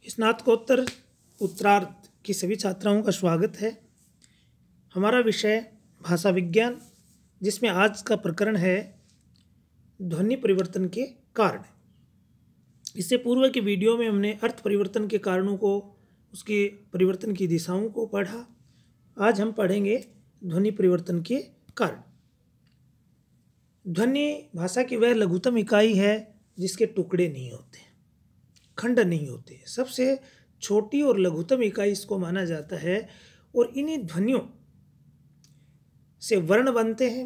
स्नातकोत्तर उत्तरार्ध की सभी छात्राओं का स्वागत है। हमारा विषय भाषा विज्ञान, जिसमें आज का प्रकरण है ध्वनि परिवर्तन के कारण। इससे पूर्व के वीडियो में हमने अर्थ परिवर्तन के कारणों को, उसके परिवर्तन की दिशाओं को पढ़ा। आज हम पढ़ेंगे ध्वनि परिवर्तन के कारण। ध्वनि भाषा की वह लघुतम इकाई है जिसके टुकड़े नहीं होते, खंड नहीं होते। सबसे छोटी और लघुतम इकाई इसको माना जाता है और इन्हीं ध्वनियों से वर्ण बनते हैं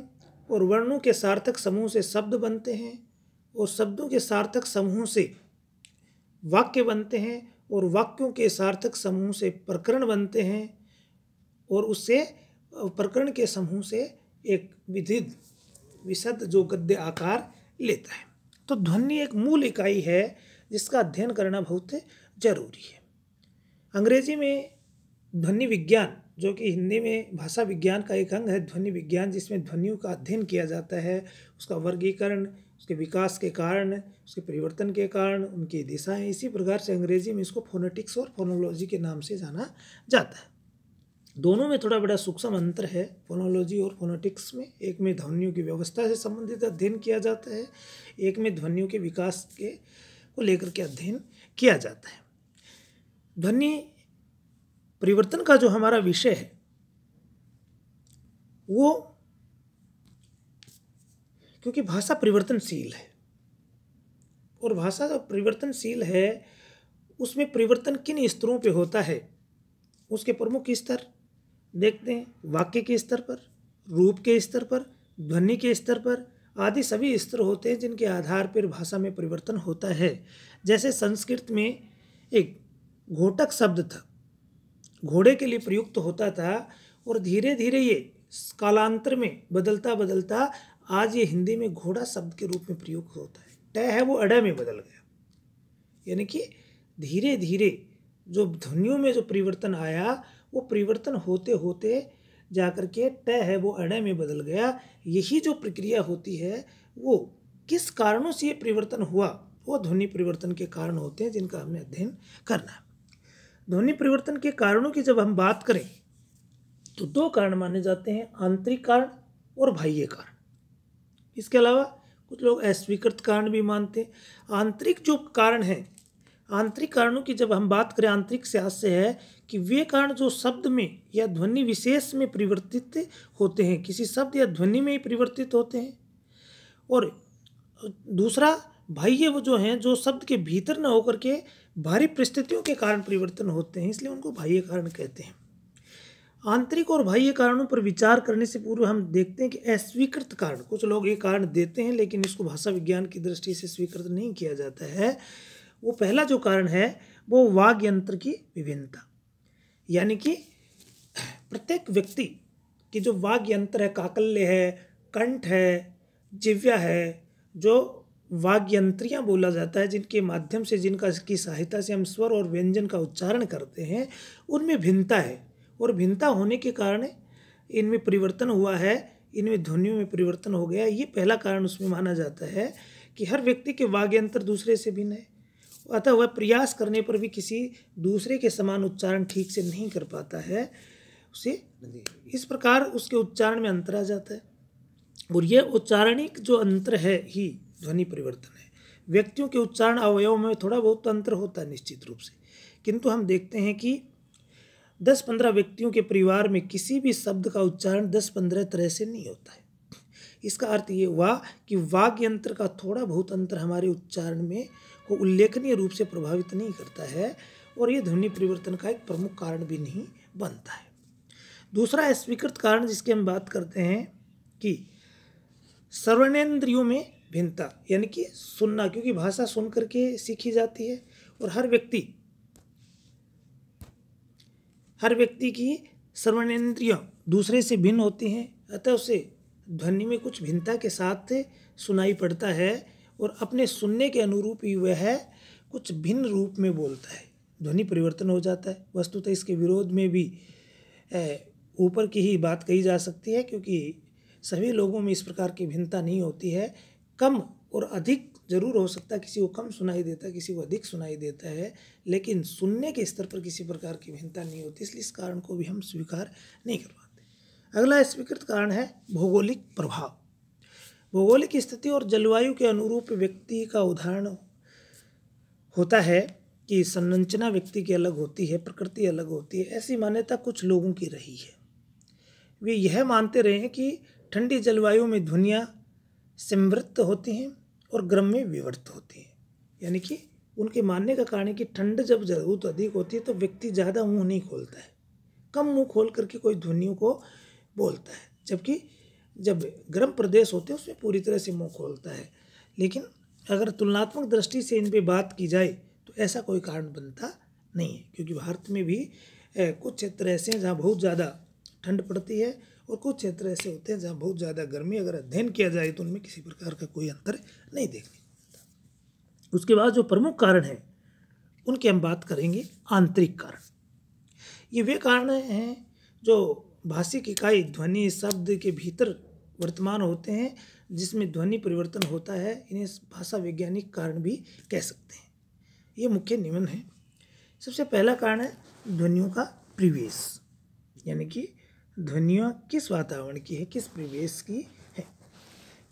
और वर्णों के सार्थक समूह से शब्द बनते हैं और शब्दों के सार्थक समूह से वाक्य बनते हैं और वाक्यों के सार्थक समूह से प्रकरण बनते हैं और उससे प्रकरण के समूह से एक विशद जो गद्य आकार लेता है। तो ध्वनि एक मूल इकाई है जिसका अध्ययन करना बहुत जरूरी है। अंग्रेजी में ध्वनि विज्ञान, जो कि हिंदी में भाषा विज्ञान का एक अंग है, ध्वनि विज्ञान, जिसमें ध्वनियों का अध्ययन किया जाता है, उसका वर्गीकरण, उसके विकास के कारण, उसके परिवर्तन के कारण, उनकी दिशाएं। इसी प्रकार से अंग्रेजी में इसको फोनेटिक्स और फोनोलॉजी के नाम से जाना जाता है। दोनों में थोड़ा बड़ा सूक्ष्म अंतर है फोनोलॉजी और फोनेटिक्स में। एक में ध्वनियों की व्यवस्था से संबंधित अध्ययन किया जाता है, एक में ध्वनियों के विकास के को लेकर के अध्ययन किया जाता है। ध्वनि परिवर्तन का जो हमारा विषय है वो, क्योंकि भाषा परिवर्तनशील है और भाषा जो परिवर्तनशील है उसमें परिवर्तन किन स्तरों पे होता है, उसके प्रमुख स्तर देखते हैं। वाक्य के स्तर पर, रूप के स्तर पर, ध्वनि के स्तर पर आदि सभी स्तर होते हैं जिनके आधार पर भाषा में परिवर्तन होता है। जैसे संस्कृत में एक घोटक शब्द था, घोड़े के लिए प्रयुक्त होता था और धीरे धीरे ये कालांतर में बदलता बदलता आज ये हिंदी में घोड़ा शब्द के रूप में प्रयुक्त होता है। ट है वो अड़ में बदल गया, यानी कि धीरे धीरे जो ध्वनियों में जो परिवर्तन आया वो परिवर्तन होते होते जाकर के ट है वो अड़ में बदल गया। यही जो प्रक्रिया होती है वो किस कारणों से ये परिवर्तन हुआ, वो ध्वनि परिवर्तन के कारण होते हैं जिनका हमने अध्ययन करना है। ध्वनि परिवर्तन के कारणों की जब हम बात करें तो दो कारण माने जाते हैं, आंतरिक कारण और बाह्य कारण। इसके अलावा कुछ लोग अस्वीकृत कारण भी मानते हैं। आंतरिक जो कारण है, आंतरिक कारणों की जब हम बात करें, आंतरिक से आशय है कि वे कारण जो शब्द में या ध्वनि विशेष में परिवर्तित होते हैं, किसी शब्द या ध्वनि में ही परिवर्तित होते हैं। और दूसरा बाह्य वो जो हैं, जो शब्द के भीतर न होकर के बाहरी परिस्थितियों के कारण परिवर्तन होते हैं, इसलिए उनको बाह्य कारण कहते हैं। आंतरिक और बाह्य कारणों पर विचार करने से पूर्व हम देखते हैं कि अस्वीकृत कारण, कुछ लोग ये कारण देते हैं लेकिन इसको भाषा विज्ञान की दृष्टि से स्वीकृत नहीं किया जाता है। वो पहला जो कारण है वो वाग् यंत्र की विभिन्नता, यानी कि प्रत्येक व्यक्ति की जो वाग् यंत्र है, काकल्य है, कंठ है, जिह्वा है, जो वाग् यंत्रियाँ बोला जाता है, जिनके माध्यम से, जिनका की सहायता से हम स्वर और व्यंजन का उच्चारण करते हैं, उनमें भिन्नता है। और भिन्नता होने के कारण इनमें परिवर्तन हुआ है, इनमें ध्वनियों में परिवर्तन हो गया। ये पहला कारण उसमें माना जाता है कि हर व्यक्ति के वाग् यंत्र दूसरे से भिन्न है, अतः वह प्रयास करने पर भी किसी दूसरे के समान उच्चारण ठीक से नहीं कर पाता है, उसे इस प्रकार उसके उच्चारण में अंतर आ जाता है। और यह उच्चारणिक जो अंतर है ही ध्वनि परिवर्तन है। व्यक्तियों के उच्चारण अवयव में थोड़ा बहुत अंतर होता है निश्चित रूप से, किंतु हम देखते हैं कि 10-15 व्यक्तियों के परिवार में किसी भी शब्द का उच्चारण 10-15 तरह से नहीं होता है। इसका अर्थ ये हुआ कि वाग् यंत्र का थोड़ा बहुत अंतर हमारे उच्चारण में को उल्लेखनीय रूप से प्रभावित नहीं करता है और ये ध्वनि परिवर्तन का एक प्रमुख कारण भी नहीं बनता है। दूसरा अस्वीकृत कारण जिसकी हम बात करते हैं कि श्रवणेंद्रियों में भिन्नता, यानी कि सुनना, क्योंकि भाषा सुन करके सीखी जाती है और हर व्यक्ति की श्रवणेंद्रियाँ दूसरे से भिन्न होती हैं, अतः उसे ध्वनि में कुछ भिन्नता के साथ सुनाई पड़ता है और अपने सुनने के अनुरूप ही वह कुछ भिन्न रूप में बोलता है, ध्वनि परिवर्तन हो जाता है। वस्तुतः इसके विरोध में भी ऊपर की ही बात कही जा सकती है, क्योंकि सभी लोगों में इस प्रकार की भिन्नता नहीं होती है। कम और अधिक जरूर हो सकता है किसी को कम सुनाई देता है, किसी को अधिक सुनाई देता है, लेकिन सुनने के स्तर पर किसी प्रकार की भिन्नता नहीं होती, इसलिए इस कारण को भी हम स्वीकार नहीं कर पाते। अगला स्वीकृत कारण है भौगोलिक प्रभाव। भौगोलिक स्थिति और जलवायु के अनुरूप व्यक्ति का उदाहरण होता है कि संरचना व्यक्ति की अलग होती है, प्रकृति अलग होती है। ऐसी मान्यता कुछ लोगों की रही है। वे यह मानते रहे हैं कि ठंडी जलवायु में ध्वनियाँ समृद्ध होती हैं और गर्म में विवर्त होती हैं। यानी कि उनके मानने का कारण है कि ठंड जब जरूरत अधिक होती है तो व्यक्ति ज़्यादा मुंह नहीं खोलता है, कम मुंह खोल करके कोई ध्वनियों को बोलता है, जबकि जब गर्म प्रदेश होते हैं उसमें पूरी तरह से मुंह खोलता है। लेकिन अगर तुलनात्मक दृष्टि से इन पे बात की जाए तो ऐसा कोई कारण बनता नहीं है, क्योंकि भारत में भी कुछ क्षेत्र ऐसे हैं जहाँ बहुत ज़्यादा ठंड पड़ती है और कुछ क्षेत्र ऐसे होते हैं जहाँ बहुत ज़्यादा गर्मी। अगर अध्ययन किया जाए तो उनमें किसी प्रकार का कोई अंतर नहीं देखने को मिलता। उसके बाद जो प्रमुख कारण है उनकी हम बात करेंगे आंतरिक कारण। ये वे कारण हैं जो भाषिक इकाई ध्वनि शब्द के भीतर वर्तमान होते हैं, जिसमें ध्वनि परिवर्तन होता है। इन्हें भाषा वैज्ञानिक कारण भी कह सकते हैं। ये मुख्य नियमन है। सबसे पहला कारण है ध्वनियों का परिवेश, यानी कि ध्वनियाँ किस वातावरण की है, किस परिवेश की है।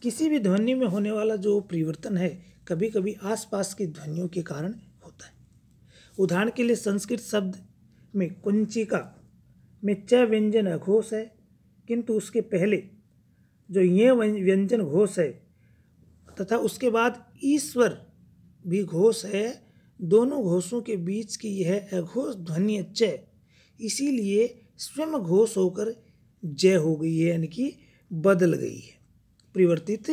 किसी भी ध्वनि में होने वाला जो परिवर्तन है कभी कभी आसपास की ध्वनियों के कारण होता है। उदाहरण के लिए संस्कृत शब्द में कुंचिका में च व्यंजन अघोष है, किंतु उसके पहले जो ये व्यंजन घोष है तथा उसके बाद ईश्वर भी घोष है, दोनों घोषों के बीच की यह अघोष ध्वनि च इसीलिए स्वयं घोष होकर जय हो गई है, यानी कि बदल गई है, परिवर्तित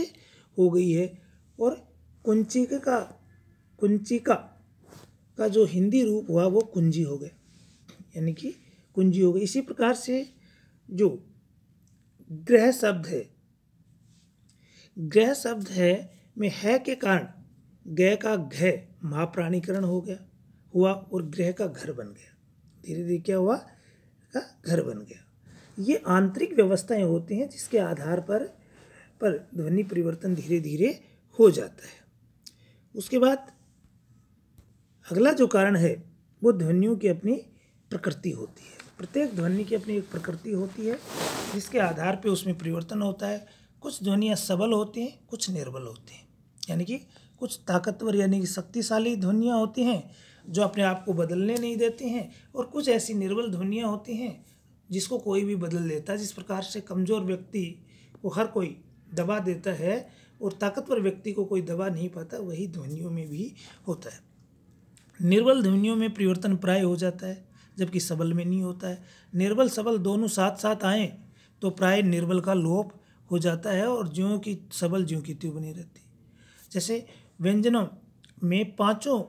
हो गई है। और कुंचिका का जो हिंदी रूप हुआ वो कुंजी हो गया, यानी कि कुंजी हो गई। इसी प्रकार से जो ग्रह शब्द है में है के कारण गय का घ महाप्राणीकरण हुआ और ग्रह का घर बन गया। धीरे धीरे क्या हुआ, का घर बन गया। ये आंतरिक व्यवस्थाएं होती हैं जिसके आधार पर ध्वनि परिवर्तन धीरे धीरे हो जाता है। उसके बाद अगला जो कारण है वो ध्वनियों की अपनी प्रकृति होती है। प्रत्येक ध्वनि की अपनी एक प्रकृति होती है जिसके आधार पे उसमें परिवर्तन होता है। कुछ ध्वनियाँ सबल होती हैं, कुछ निर्बल होती हैं, यानी कि कुछ ताकतवर यानी कि शक्तिशाली ध्वनियाँ होती हैं जो अपने आप को बदलने नहीं देती हैं, और कुछ ऐसी निर्बल ध्वनियाँ होती हैं जिसको कोई भी बदल देता है। जिस प्रकार से कमज़ोर व्यक्ति को हर कोई दबा देता है और ताकतवर व्यक्ति को कोई दबा नहीं पाता, वही ध्वनियों में भी होता है। निर्बल ध्वनियों में परिवर्तन प्राय हो जाता है जबकि सबल में नहीं होता है। निर्बल सबल दोनों साथ साथ आएँ तो प्राय निर्बल का लोप हो जाता है और ज्यों की सबल ज्यों की त्यों बनी रहती है। जैसे व्यंजनों में पांचों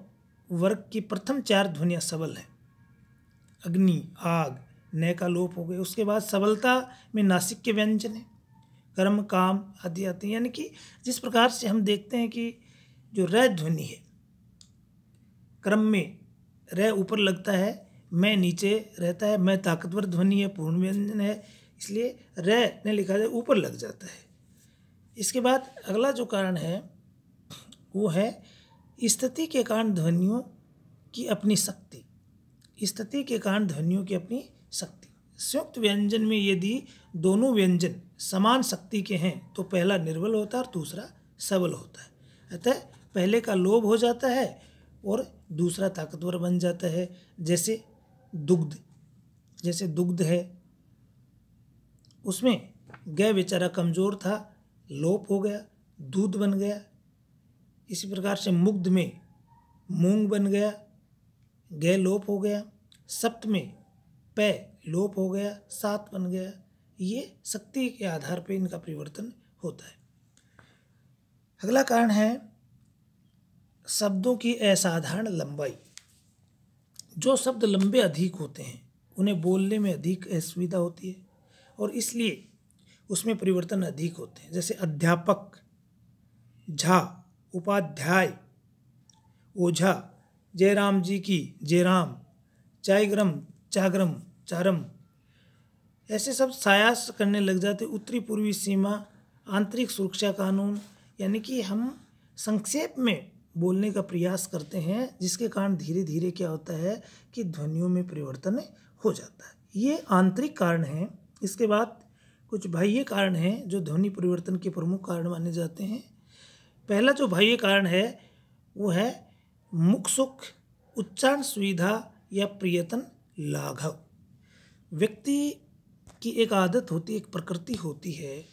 वर्ग की प्रथम चार ध्वनियाँ सबल हैं, अग्नि, आग, नय का लोप हो गए। उसके बाद सबलता में नासिक के व्यंजन हैं, कर्म, काम आदि आते हैं। यानी कि जिस प्रकार से हम देखते हैं कि जो र ध्वनि है क्रम में र ऊपर लगता है, मैं नीचे रहता है, मैं ताकतवर ध्वनि है, पूर्ण व्यंजन है, इसलिए र ने लिखा जाए ऊपर लग जाता है। इसके बाद अगला जो कारण है वो है स्थिति के कारण ध्वनियों की अपनी शक्ति। स्थिति के कारण ध्वनियों की अपनी शक्ति। संयुक्त व्यंजन में यदि दोनों व्यंजन समान शक्ति के हैं तो पहला निर्बल होता है और दूसरा सबल होता है। अतः पहले का लोप हो जाता है और दूसरा ताकतवर बन जाता है। जैसे दुग्ध है, उसमें गय बेचारा कमज़ोर था, लोप हो गया, दूध बन गया। इसी प्रकार से मुग्ध में मूंग बन गया, गय लोप हो गया। सप्त में पै लोप हो गया, सात बन गया। ये शक्ति के आधार पर इनका परिवर्तन होता है। अगला कारण है शब्दों की असाधारण लंबाई। जो शब्द लंबे अधिक होते हैं उन्हें बोलने में अधिक असुविधा होती है और इसलिए उसमें परिवर्तन अधिक होते हैं। जैसे अध्यापक, झा, उपाध्याय, ओझा, जयराम जी की जयराम, चायग्रम, चागरम, चारम, ऐसे सब सायास करने लग जाते। उत्तरी पूर्वी सीमा, आंतरिक सुरक्षा कानून, यानी कि हम संक्षेप में बोलने का प्रयास करते हैं, जिसके कारण धीरे धीरे क्या होता है कि ध्वनियों में परिवर्तन हो जाता है। ये आंतरिक कारण हैं। इसके बाद कुछ बाह्य कारण हैं जो ध्वनि परिवर्तन के प्रमुख कारण माने जाते हैं। पहला जो बाह्य कारण है वो है मुख सुख, उच्चारण सुविधा या प्रियतन लाघव। व्यक्ति की एक आदत होती है, एक प्रकृति होती है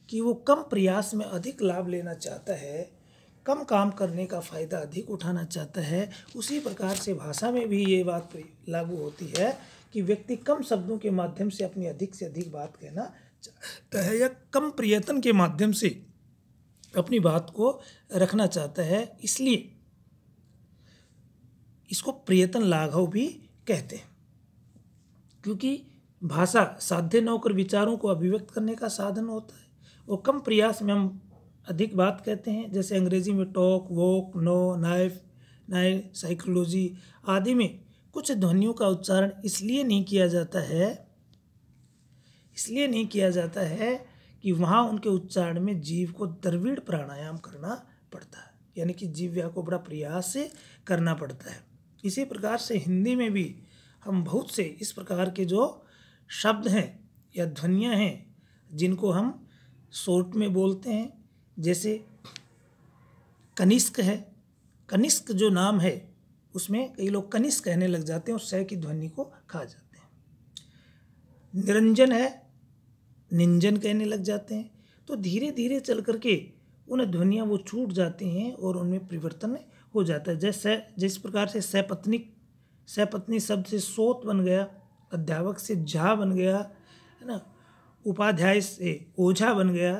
कि वो कम प्रयास में अधिक लाभ लेना चाहता है, कम काम करने का फ़ायदा अधिक उठाना चाहता है। उसी प्रकार से भाषा में भी ये बात लागू होती है कि व्यक्ति कम शब्दों के माध्यम से अपनी अधिक से अधिक बात कहना चाहता है या कम प्रयत्न के माध्यम से अपनी बात को रखना चाहता है। इसलिए इसको प्रयत्न लाघव भी कहते हैं, क्योंकि भाषा साध्य न होकर विचारों को अभिव्यक्त करने का साधन होता है। वो कम प्रयास में हम अधिक बात कहते हैं। जैसे अंग्रेजी में टॉक, वॉक, नो, नाइफ, नाइ, साइकोलॉजी आदि में कुछ ध्वनियों का उच्चारण इसलिए नहीं किया जाता है कि वहाँ उनके उच्चारण में जीव को द्रविड़ प्राणायाम करना पड़ता है, यानी कि जीव्या को बड़ा प्रयास से करना पड़ता है। इसी प्रकार से हिंदी में भी हम बहुत से इस प्रकार के जो शब्द हैं या ध्वनियाँ हैं जिनको हम शॉर्ट में बोलते हैं। जैसे कनिष्क है, कनिष्क जो नाम है उसमें कई लोग कनिष्क कहने लग जाते हैं और स की ध्वनि को खा जाते हैं। निरंजन है, निंजन कहने लग जाते हैं। तो धीरे धीरे चल करके उन ध्वनियाँ वो छूट जाती हैं और उनमें परिवर्तन हो जाता है। जैसे जिस प्रकार से सपत्नी शब्द से सोत बन गया, अध्यापक से झा बन गया, है ना, उपाध्याय से ओझा बन गया।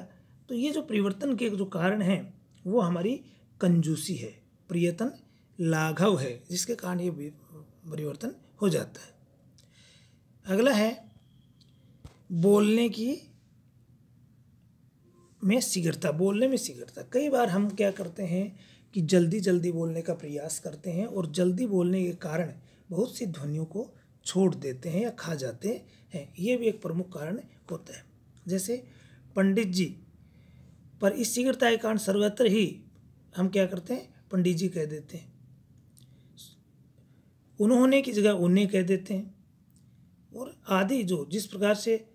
तो ये जो परिवर्तन के जो कारण हैं वो हमारी कंजूसी है, प्रयत्न लाघव है, जिसके कारण ये परिवर्तन हो जाता है। अगला है बोलने में शीघ्रता। कई बार हम क्या करते हैं कि जल्दी जल्दी बोलने का प्रयास करते हैं और जल्दी बोलने के कारण बहुत सी ध्वनियों को छोड़ देते हैं या खा जाते हैं। ये भी एक प्रमुख कारण होता है। जैसे पंडित जी, पर इस शीघ्रता के कारण सर्वत्र ही हम क्या करते हैं, पंडित जी कह देते हैं। उन्होंने की जगह उन्हें कह देते हैं। और आदि जो जिस प्रकार से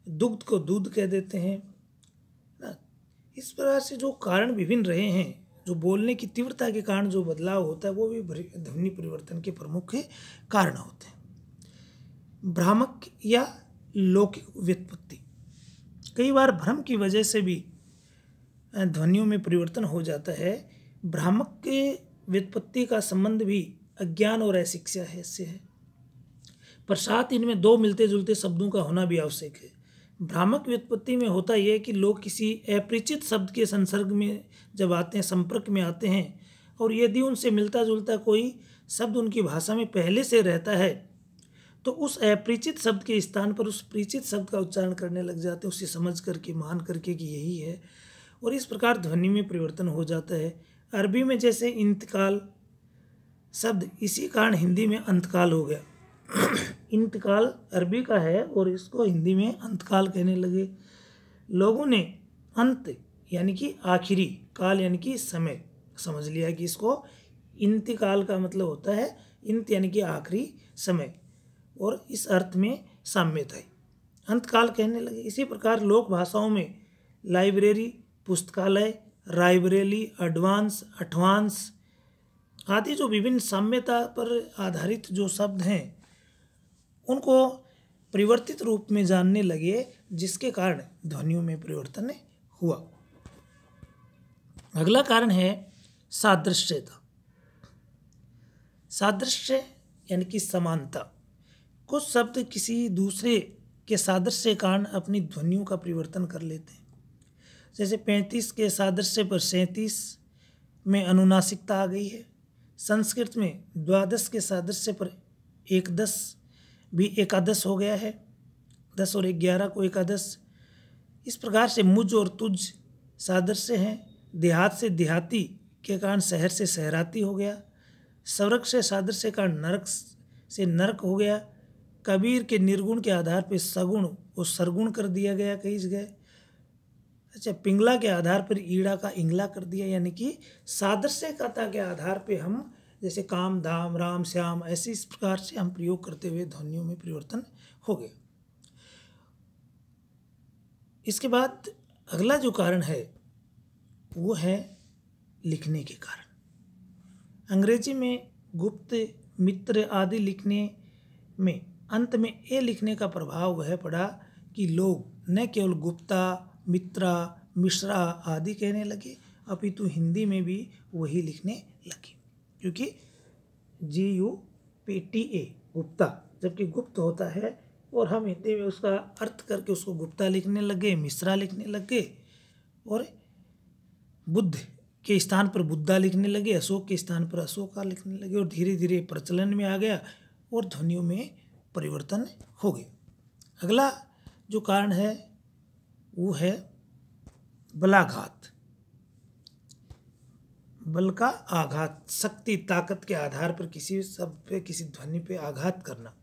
दुग्ध को दूध कह देते हैं ना, इस प्रकार से जो कारण विभिन्न रहे हैं, जो बोलने की तीव्रता के कारण जो बदलाव होता है वो भी ध्वनि परिवर्तन के प्रमुख कारण होते हैं। भ्रामक या लौकिक व्युत्पत्ति, कई बार भ्रम की वजह से भी ध्वनियों में परिवर्तन हो जाता है। भ्रामक के व्युत्पत्ति का संबंध भी अज्ञान और अशिक्षा से है, पर साथ इनमें दो मिलते जुलते शब्दों का होना भी आवश्यक है। भ्रामक व्युत्पत्ति में होता यह है कि लोग किसी अपरिचित शब्द के संसर्ग में जब आते हैं, संपर्क में आते हैं, और यदि उनसे मिलता जुलता कोई शब्द उनकी भाषा में पहले से रहता है तो उस अपरिचित शब्द के स्थान पर उस परिचित शब्द का उच्चारण करने लग जाते हैं, उसे समझ करके, मान करके कि यही है, और इस प्रकार ध्वनि में परिवर्तन हो जाता है। अरबी में जैसे इंतकाल शब्द, इसी कारण हिंदी में अंतकाल हो गया। इंतकाल अरबी का है और इसको हिंदी में अंतकाल कहने लगे। लोगों ने अंत यानी कि आखिरी, काल यानी कि समय समझ लिया कि इसको इंतकाल का मतलब होता है इंत यानी कि आखिरी समय, और इस अर्थ में साम्यता है, अंतकाल कहने लगे। इसी प्रकार लोक भाषाओं में लाइब्रेरी, पुस्तकालय, रायबरेली, अठवांस आदि जो विभिन्न साम्यता पर आधारित जो शब्द हैं उनको परिवर्तित रूप में जानने लगे, जिसके कारण ध्वनियों में परिवर्तन हुआ। अगला कारण है सादृश्यता। सादृश्य यानी कि समानता। कुछ शब्द किसी दूसरे के सादृश्य के कारण अपनी ध्वनियों का परिवर्तन कर लेते हैं। जैसे 35 के सादृश्य पर 37 में अनुनासिकता आ गई है। संस्कृत में 12 के सादृश्य पर 11 भी एकादश हो गया है, 10 और 11 को एकादश। इस प्रकार से मुझ और तुझ सादृश्य हैं। देहात से देहाती के कारण शहर से शहराती हो गया। स्वर्ग से सादृश्य के कारण नरक से नरक हो गया। कबीर के निर्गुण के आधार पर सगुण और सरगुण कर दिया गया कई जगह। अच्छा, पिंगला के आधार पर ईड़ा का इंगला कर दिया, यानी कि सादृश्यता के आधार पे हम जैसे काम धाम राम श्याम ऐसे इस प्रकार से हम प्रयोग करते हुए ध्वनियों में परिवर्तन हो गया। इसके बाद अगला जो कारण है वो है लिखने के कारण। अंग्रेजी में गुप्त, मित्र आदि लिखने में अंत में ए लिखने का प्रभाव वह पड़ा कि लोग न केवल गुप्ता, मित्रा, मिश्रा आदि कहने लगे, अपितु हिंदी में भी वही लिखने लगे, क्योंकि GUPTA गुप्ता जबकि गुप्त होता है, और हम हिंदी में उसका अर्थ करके उसको गुप्ता लिखने लगे, मिश्रा लिखने लगे, और बुद्ध के स्थान पर बुद्धा लिखने लगे, अशोक के स्थान पर अशोका लिखने लगे, और धीरे धीरे प्रचलन में आ गया और ध्वनियों में परिवर्तन हो गए। अगला जो कारण है वो है बलाघात। बल का आघात, शक्ति ताकत के आधार पर किसी शब्द पे, किसी ध्वनि पे आघात करना।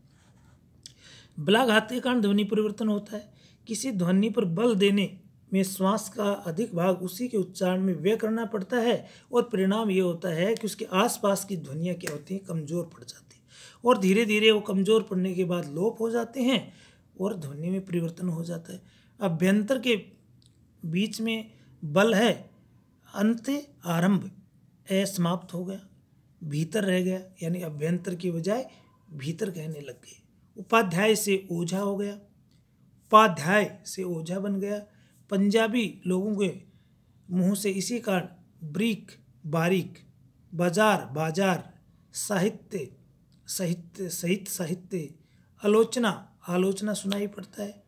बलाघात के कारण ध्वनि परिवर्तन होता है। किसी ध्वनि पर बल देने में श्वास का अधिक भाग उसी के उच्चारण में व्यय करना पड़ता है, और परिणाम ये होता है कि उसके आसपास की ध्वनियाँ क्या होती हैं, कमजोर पड़ जाती हैं, और धीरे धीरे वो कमजोर पड़ने के बाद लोप हो जाते हैं और ध्वनि में परिवर्तन हो जाता है। अभ्यंतर के बीच में बल है, अंत आरंभ ए समाप्त हो गया, भीतर रह गया, यानी अभ्यंतर की बजाय भीतर कहने लग गए। उपाध्याय से ओझा हो गया, उपाध्याय से ओझा बन गया। पंजाबी लोगों के मुंह से इसी कारण ब्रीक बारीक, बाजार बाजार, साहित्य साहित्य सहित साहित्य, आलोचना आलोचना सुनाई पड़ता है।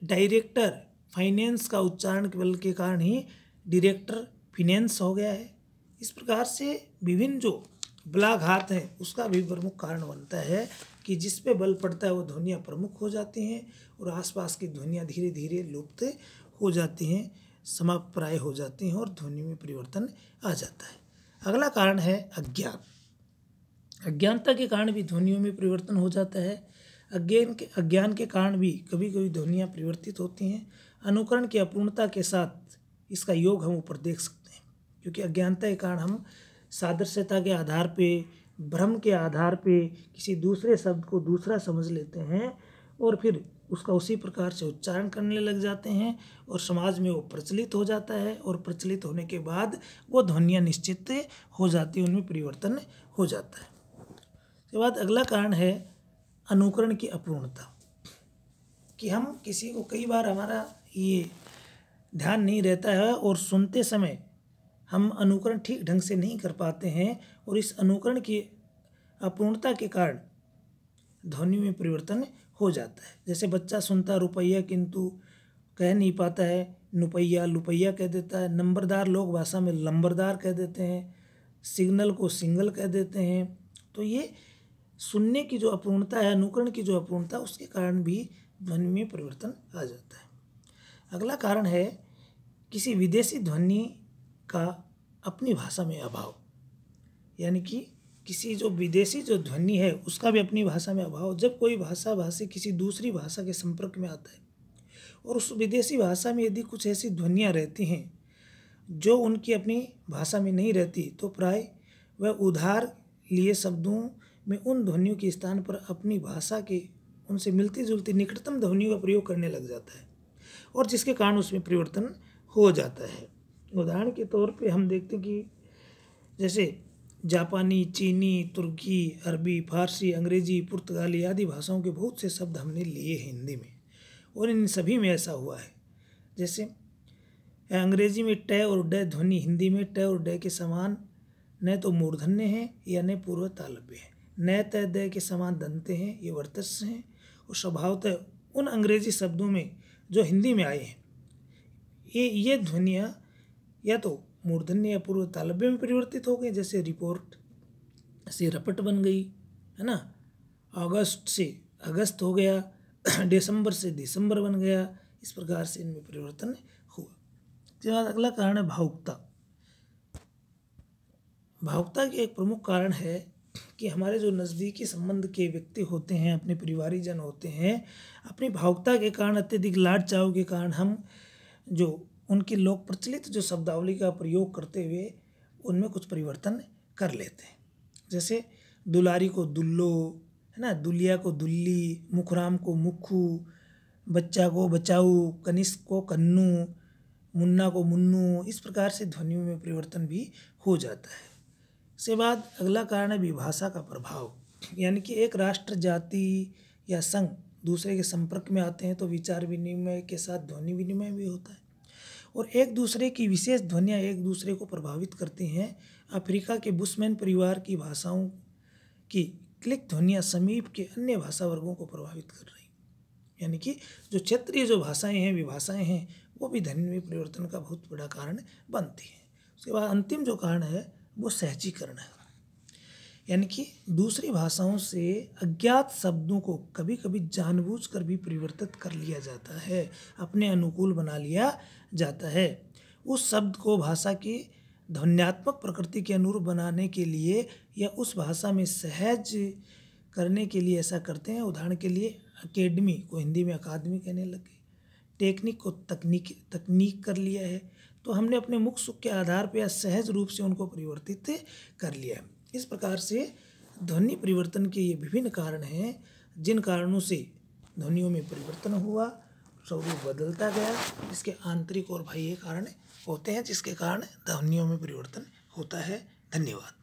डायरेक्टर फाइनेंस का उच्चारण के बल के कारण ही डायरेक्टर फिनेंस हो गया है। इस प्रकार से विभिन्न जो बलाघात है उसका भी प्रमुख कारण बनता है कि जिस पे बल पड़ता है वो ध्वनियाँ प्रमुख हो जाती हैं और आसपास की ध्वनियाँ धीरे धीरे लुप्त हो जाती हैं, समाप्त प्राय हो जाती हैं और ध्वनि में परिवर्तन आ जाता है। अगला कारण है अज्ञान। अज्ञानता के कारण भी ध्वनियों में परिवर्तन हो जाता है। अज्ञान के कारण भी कभी कभी ध्वनियाँ परिवर्तित होती हैं। अनुकरण की अपूर्णता के साथ इसका योग हम ऊपर देख सकते हैं, क्योंकि अज्ञानता के कारण हम सादृश्यता के आधार पे, भ्रम के आधार पे किसी दूसरे शब्द को दूसरा समझ लेते हैं और फिर उसका उसी प्रकार से उच्चारण करने लग जाते हैं और समाज में वो प्रचलित हो जाता है, और प्रचलित होने के बाद वो ध्वनियाँ निश्चित हो जाती हैं, उनमें परिवर्तन हो जाता है। उसके बाद अगला कारण है अनुकरण की अपूर्णता, कि हम किसी को कई बार हमारा ये ध्यान नहीं रहता है और सुनते समय हम अनुकरण ठीक ढंग से नहीं कर पाते हैं, और इस अनुकरण की अपूर्णता के कारण ध्वनि में परिवर्तन हो जाता है। जैसे बच्चा सुनता रुपया किंतु कह नहीं पाता है, नुपैया लुपैया कह देता है। नंबरदार लोग भाषा में लंबरदार कह देते हैं, सिग्नल को सिंगल कह देते हैं। तो ये सुनने की जो अपूर्णता है, अनुकरण की जो अपूर्णता, उसके कारण भी ध्वनि में परिवर्तन आ जाता है। अगला कारण है किसी विदेशी ध्वनि का अपनी भाषा में अभाव, यानी कि किसी जो विदेशी जो ध्वनि है उसका भी अपनी भाषा में अभाव। जब कोई भाषी किसी दूसरी भाषा के संपर्क में आता है और उस विदेशी भाषा में यदि कुछ ऐसी ध्वनियाँ रहती हैं जो उनकी अपनी भाषा में नहीं रहती, तो प्राय वह उधार लिए शब्दों में उन ध्वनियों के स्थान पर अपनी भाषा के उनसे मिलती जुलती निकटतम ध्वनियों का प्रयोग करने लग जाता है, और जिसके कारण उसमें परिवर्तन हो जाता है। उदाहरण के तौर पे हम देखते हैं कि जैसे जापानी, चीनी, तुर्की, अरबी, फारसी, अंग्रेजी, पुर्तगाली आदि भाषाओं के बहुत से शब्द हमने लिए हैं हिंदी में, और इन सभी में ऐसा हुआ है। जैसे अंग्रेजी में ट और ड ध्वनि हिंदी में ट और ड के समान न तो मूर्धन्य है या न पूर्व तालव्य है, न त द के समान दंते हैं, ये वर्चस्व हैं। और स्वभावतः उन अंग्रेजी शब्दों में जो हिंदी में आए हैं ये ध्वनियाँ या तो मूर्धन्य या पूर्व तालव्य में परिवर्तित हो गए। जैसे रिपोर्ट से रपट बन गई, है ना, अगस्त से अगस्त हो गया, दिसंबर से दिसंबर बन गया। इस प्रकार से इनमें परिवर्तन हुआ। इसके बाद अगला कारण है भावुकता। भावुकता के एक प्रमुख कारण है कि हमारे जो नज़दीकी संबंध के व्यक्ति होते हैं, अपने परिवारीजन होते हैं, अपनी भावुकता के कारण, अत्यधिक लाड चाव के कारण हम जो उनकी लोक प्रचलित जो शब्दावली का प्रयोग करते हुए उनमें कुछ परिवर्तन कर लेते हैं। जैसे दुलारी को दुल्लो, है ना, दुलिया को दुल्ली, मुखराम को मुखू, बच्चा को बचाऊ, कनिष्क को कन्नू, मुन्ना को मुन्नू। इस प्रकार से ध्वनियों में परिवर्तन भी हो जाता है। इसके बाद अगला कारण है विभाषा का प्रभाव, यानी कि एक राष्ट्र, जाति या संघ दूसरे के संपर्क में आते हैं तो विचार विनिमय के साथ ध्वनि विनिमय भी होता है और एक दूसरे की विशेष ध्वनियाँ एक दूसरे को प्रभावित करती हैं। अफ्रीका के बुशमैन परिवार की भाषाओं की क्लिक ध्वनियाँ समीप के अन्य भाषा वर्गों को प्रभावित कर रही, यानी कि जो क्षेत्रीय जो भाषाएं हैं, विभाषाएं हैं, वो भी ध्वनि में परिवर्तन का बहुत बड़ा कारण बनती हैं। उसके बाद अंतिम जो कारण है वो सहजीकरण है, यानी कि दूसरी भाषाओं से अज्ञात शब्दों को कभी कभी जानबूझकर भी परिवर्तित कर लिया जाता है, अपने अनुकूल बना लिया जाता है। उस शब्द को भाषा की ध्वन्यात्मक प्रकृति के अनुरूप बनाने के लिए या उस भाषा में सहज करने के लिए ऐसा करते हैं। उदाहरण के लिए अकेडमी को हिंदी में अकादमी कहने लगे, टेक्निक को तकनीक कर लिया है, तो हमने अपने मुख सुख के आधार पर या सहज रूप से उनको परिवर्तित कर लिया है। इस प्रकार से ध्वनि परिवर्तन के ये विभिन्न कारण हैं जिन कारणों से ध्वनियों में परिवर्तन हुआ, स्वरूप बदलता गया। इसके आंतरिक और बाह्य कारण होते हैं जिसके कारण ध्वनियों में परिवर्तन होता है। धन्यवाद।